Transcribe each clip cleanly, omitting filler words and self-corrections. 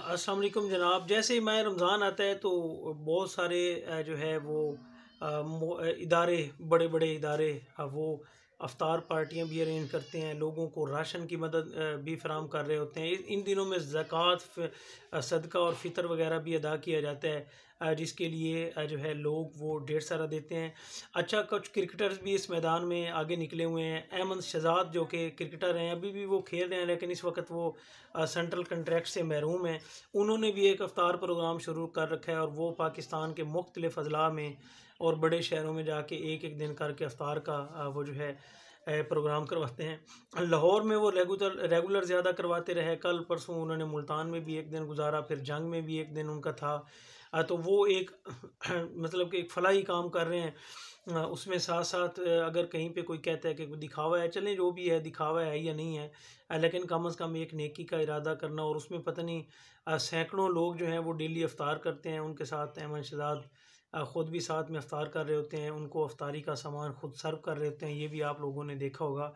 अस्सलाम वालेकुम जनाब। जैसे ही माह रमज़ान आता है तो बहुत सारे जो है वो इदारे, बड़े बड़े इदारे वो अफ्तार पार्टियां भी अरेंज करते हैं, लोगों को राशन की मदद भी फराहम कर रहे होते हैं। इन दिनों में ज़कात, सदका और फ़ितर वगैरह भी अदा किया जाता है, जिसके लिए जो है लोग वो ढेर सारा देते हैं। अच्छा, कुछ क्रिकेटर्स भी इस मैदान में आगे निकले हुए हैं। अहमद शहजाद जो कि क्रिकेटर हैं, अभी भी वो खेल रहे हैं, लेकिन इस वक्त वो सेंट्रल कंट्रैक्ट से महरूम हैं। उन्होंने भी एक अफ्तार प्रोग्राम शुरू कर रखा है और वो पाकिस्तान के मुख्तलिफ़ अज़ला में और बड़े शहरों में जाके एक एक दिन करके अफ्तार का वो जो है प्रोग्राम करवाते हैं। लाहौर में वो रेगुलर ज़्यादा करवाते रहे। कल परसों उन्होंने मुल्तान में भी एक दिन गुजारा, फिर जंग में भी एक दिन उनका था। तो वो एक मतलब कि एक फलाही काम कर रहे हैं। उसमें साथ साथ अगर कहीं पे कोई कहता है कि कोई दिखावा है, चलें जो भी है, दिखावा है या नहीं है, लेकिन कम से कम एक नेकी का इरादा करना। और उसमें पता नहीं सैकड़ों लोग जो हैं वो डेली अफ्तार करते हैं। उनके साथ अहमद शहजाद ख़ुद भी साथ में अफ्तार कर रहे होते हैं, उनको अफ्तारी का सामान खुद सर्व कर रहे होते हैं। ये भी आप लोगों ने देखा होगा।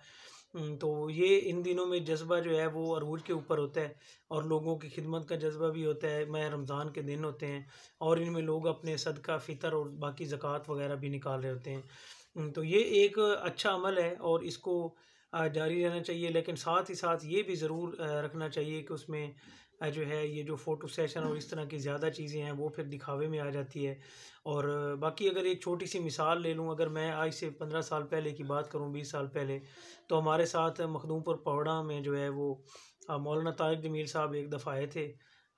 तो ये इन दिनों में जज्बा जो है वो अरूज के ऊपर होता है और लोगों की खिदमत का जज्बा भी होता है। माह रमज़ान के दिन होते हैं और इनमें लोग अपने सदका फ़ितर और बाकी ज़कात वगैरह भी निकाल रहे होते हैं। तो ये एक अच्छा अमल है और इसको जारी रहना चाहिए, लेकिन साथ ही साथ ये भी ज़रूर रखना चाहिए कि उसमें जो है ये जो फ़ोटो सेशन और इस तरह की ज़्यादा चीज़ें हैं वो फिर दिखावे में आ जाती है। और बाकी अगर एक छोटी सी मिसाल ले लूँ, अगर मैं आज से 15 साल पहले की बात करूँ, 20 साल पहले, तो हमारे साथ मखदूमपुर पौड़ा में जो है वो मौलाना तारिक जमील साहब एक दफ़ा आए थे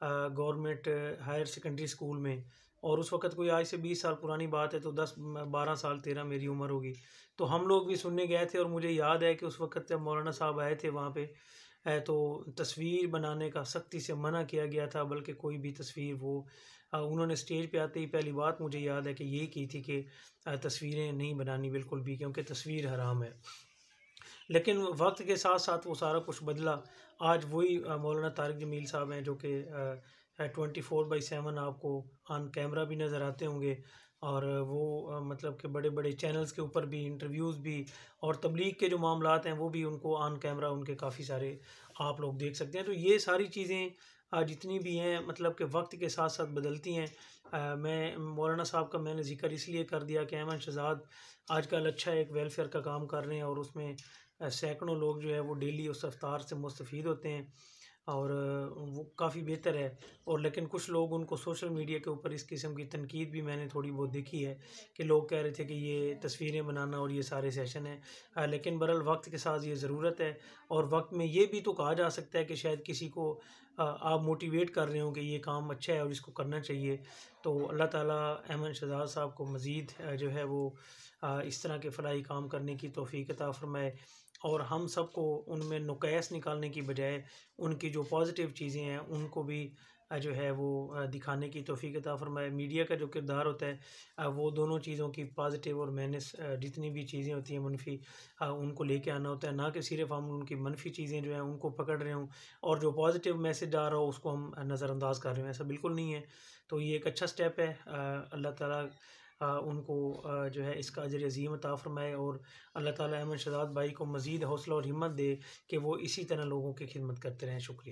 गवर्नमेंट हायर सेकेंडरी स्कूल में। और उस वक़्त कोई आज से 20 साल पुरानी बात है, तो 10-12 साल 13 मेरी उम्र होगी। तो हम लोग भी सुनने गए थे और मुझे याद है कि उस वक़्त जब मौलाना साहब आए थे वहाँ पे तो तस्वीर बनाने का सख्ती से मना किया गया था, बल्कि कोई भी तस्वीर वो उन्होंने स्टेज पे आते ही पहली बात मुझे याद है कि यही की थी कि तस्वीरें नहीं बनानी बिल्कुल भी, क्योंकि तस्वीर हराम है। लेकिन वक्त के साथ साथ वो सारा कुछ बदला। आज वही मौलाना तारिक जमील साहब हैं जो कि 24/7 आपको ऑन कैमरा भी नज़र आते होंगे। और वो मतलब कि बड़े बड़े चैनल्स के ऊपर भी इंटरव्यूज़ भी और तबलीग के जो मामलात हैं वो भी उनको ऑन कैमरा उनके काफ़ी सारे आप लोग देख सकते हैं। तो ये सारी चीज़ें जितनी भी हैं मतलब कि वक्त के साथ साथ बदलती हैं। मैं मौलाना साहब का मैंने ज़िक्र इसलिए कर दिया कि अहमद शहजाद आजकल अच्छा एक वेलफेयर का काम कर रहे हैं और उसमें सैकड़ों लोग जो है वो डेली उस अफ्तार से मुस्तफ़ीद होते हैं और वो काफ़ी बेहतर है। और लेकिन कुछ लोग उनको सोशल मीडिया के ऊपर इस किस्म की तनकीद भी मैंने थोड़ी बहुत देखी है कि लोग कह रहे थे कि ये तस्वीरें बनाना और ये सारे सेशन हैं। लेकिन बहरहाल वक्त के साथ ये ज़रूरत है और वक्त में ये भी तो कहा जा सकता है कि शायद किसी को आप मोटिवेट कर रहे हो कि ये काम अच्छा है और इसको करना चाहिए। तो अल्लाह ताला अहमद शहजाद साहब को मज़ीद जो है वो इस तरह के फ़लाही काम करने की तौफ़ीक अता फ़रमाए और हम सबको उनमें नुक़ैस निकालने की बजाय उनकी जो पॉज़िटिव चीज़ें हैं उनको भी जो है वो दिखाने की तौफ़ीक अता फ़रमाए। मीडिया का जो किरदार होता है वो दोनों चीज़ों की पॉज़िटिव और माइनस जितनी भी चीज़ें होती हैं मनफ़ी उनको लेके आना होता है, ना कि सिर्फ़ हम उनकी मनफ़ी चीज़ें जो हैं उनको पकड़ रहे हों और जो पॉज़िटिव मैसेज आ रहा हो उसको हम नज़रअंदाज़ कर रहे हो। ऐसा बिल्कुल नहीं है। तो ये एक अच्छा स्टेप है। अल्लाह ताला उनको जो है इसका अजर अज़ीम अता फ़रमाए और अल्लाह ताला अहमद शहजाद भाई को मज़ीद हौसला और हिम्मत दे कि वो इसी तरह लोगों की खिदमत करते रहें। शुक्रिया।